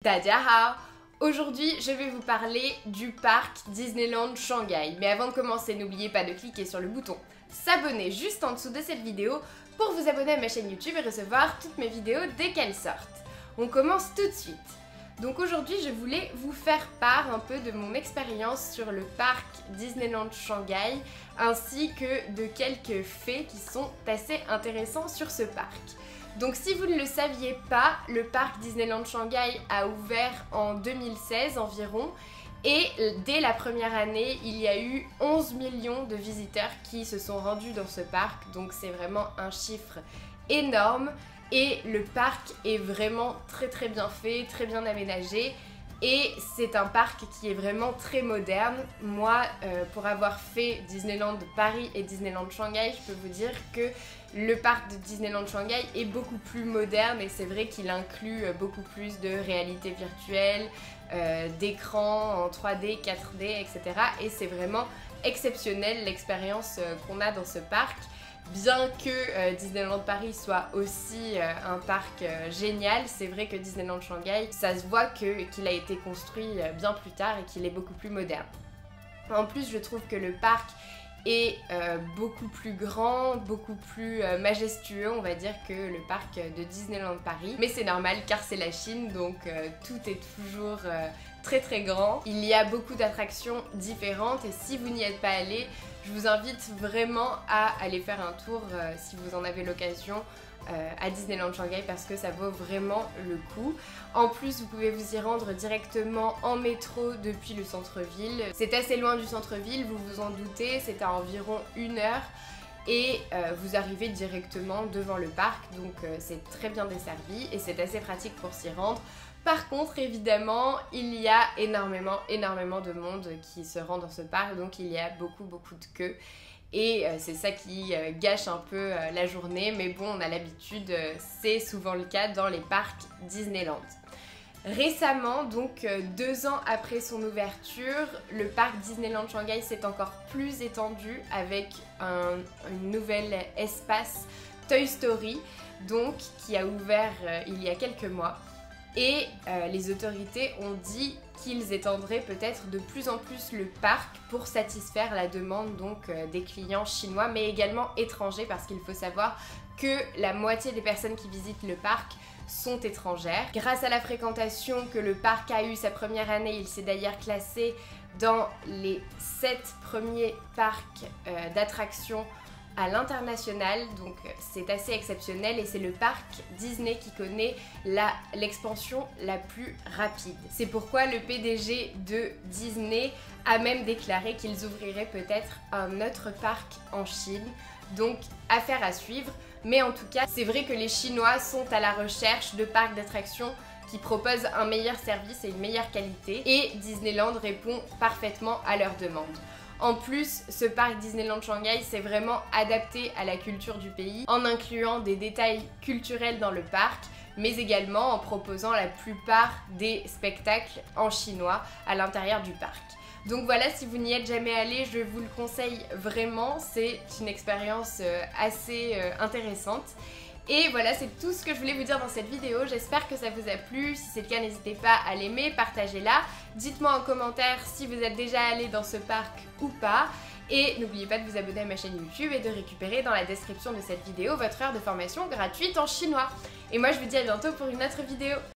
Dajiahao! Aujourd'hui, je vais vous parler du parc Disneyland Shanghai. Mais avant de commencer, n'oubliez pas de cliquer sur le bouton s'abonner juste en dessous de cette vidéo pour vous abonner à ma chaîne YouTube et recevoir toutes mes vidéos dès qu'elles sortent. On commence tout de suite. Donc aujourd'hui, je voulais vous faire part un peu de mon expérience sur le parc Disneyland Shanghai ainsi que de quelques faits qui sont assez intéressants sur ce parc. Donc si vous ne le saviez pas, le parc Disneyland Shanghai a ouvert en 2016 environ et dès la première année, il y a eu 11 millions de visiteurs qui se sont rendus dans ce parc, donc c'est vraiment un chiffre énorme et le parc est vraiment très bien fait, très bien aménagé. Et c'est un parc qui est vraiment très moderne. Moi, pour avoir fait Disneyland Paris et Disneyland Shanghai, je peux vous dire que le parc de Disneyland Shanghai est beaucoup plus moderne et c'est vrai qu'il inclut beaucoup plus de réalité virtuelle, d'écrans en 3D, 4D, etc. Et c'est vraiment exceptionnel l'expérience qu'on a dans ce parc. Bien que Disneyland Paris soit aussi un parc génial, c'est vrai que Disneyland Shanghai, ça se voit qu'il a été construit bien plus tard et qu'il est beaucoup plus moderne. En plus, je trouve que le parc est beaucoup plus grand, beaucoup plus majestueux, on va dire, que le parc de Disneyland Paris. Mais c'est normal car c'est la Chine, donc tout est toujours très grand. Il y a beaucoup d'attractions différentes et si vous n'y êtes pas allé, je vous invite vraiment à aller faire un tour si vous en avez l'occasion à Disneyland Shanghai parce que ça vaut vraiment le coup. En plus, vous pouvez vous y rendre directement en métro depuis le centre-ville. C'est assez loin du centre-ville, vous vous en doutez, c'est à environ 1 heure et vous arrivez directement devant le parc, donc c'est très bien desservi et c'est assez pratique pour s'y rendre. Par contre, évidemment, il y a énormément de monde qui se rend dans ce parc, donc il y a beaucoup de queues. Et c'est ça qui gâche un peu la journée, mais bon, on a l'habitude, c'est souvent le cas dans les parcs Disneyland. Récemment, donc 2 ans après son ouverture, le parc Disneyland Shanghai s'est encore plus étendu avec un nouvel espace Toy Story, donc qui a ouvert il y a quelques mois. Et les autorités ont dit qu'ils étendraient peut-être de plus en plus le parc pour satisfaire la demande donc des clients chinois mais également étrangers parce qu'il faut savoir que la moitié des personnes qui visitent le parc sont étrangères. Grâce à la fréquentation que le parc a eu sa première année, il s'est d'ailleurs classé dans les 7 premiers parcs d'attractions à l'international, donc c'est assez exceptionnel et c'est le parc Disney qui connaît l'expansion la plus rapide. C'est pourquoi le PDG de Disney a même déclaré qu'ils ouvriraient peut-être un autre parc en Chine, donc affaire à suivre. Mais en tout cas, c'est vrai que les Chinois sont à la recherche de parcs d'attractions qui proposent un meilleur service et une meilleure qualité et Disneyland répond parfaitement à leurs demandes. En plus, ce parc Disneyland Shanghai s'est vraiment adapté à la culture du pays en incluant des détails culturels dans le parc, mais également en proposant la plupart des spectacles en chinois à l'intérieur du parc. Donc voilà, si vous n'y êtes jamais allé, je vous le conseille vraiment, c'est une expérience assez intéressante. Et voilà, c'est tout ce que je voulais vous dire dans cette vidéo, j'espère que ça vous a plu. Si c'est le cas, n'hésitez pas à l'aimer, partagez-la. Dites-moi en commentaire si vous êtes déjà allé dans ce parc ou pas. Et n'oubliez pas de vous abonner à ma chaîne YouTube et de récupérer dans la description de cette vidéo votre heure de formation gratuite en chinois. Et moi je vous dis à bientôt pour une autre vidéo.